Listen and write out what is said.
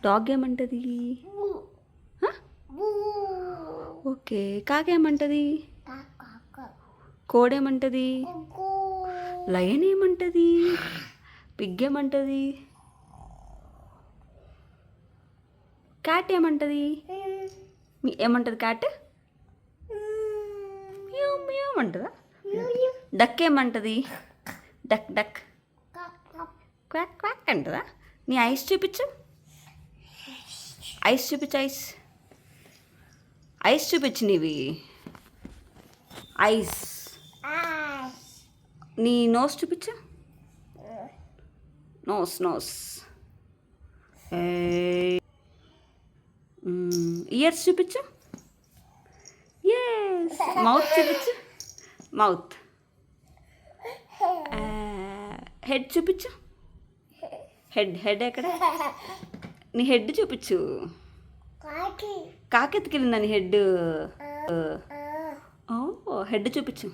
Dog ఏమంటది? Okay. కాకి ఏమంటది? కోడేమంటది? లయన్ ఏమంటది? పిగ్ ఏమంటది? క్యాట్ ఏమంటది? ఏమంటది క్యాట్? మియావ్ మియావ్ అంటదా? డక్ ఏమంటది? డక్ డక్ క్వాక్ క్వాక్ అంటదా? నీ ఐస్ చూపించు. ఐస్ చూపించు. ఐస్ చూపించు నీవి. ఐస్. నీ నోస్ చూపించు. నోస్. ఇయర్స్ చూపించు. ఎస్. మౌత్ చూపించు. మౌత్. హెడ్ చూపించు. హెడ్ ఎక్కడ? నీ హెడ్ చూపించు. కాకి ఎత్తుకెళ్ళిందా నీ హెడ్? ఓ హెడ్ చూపించు.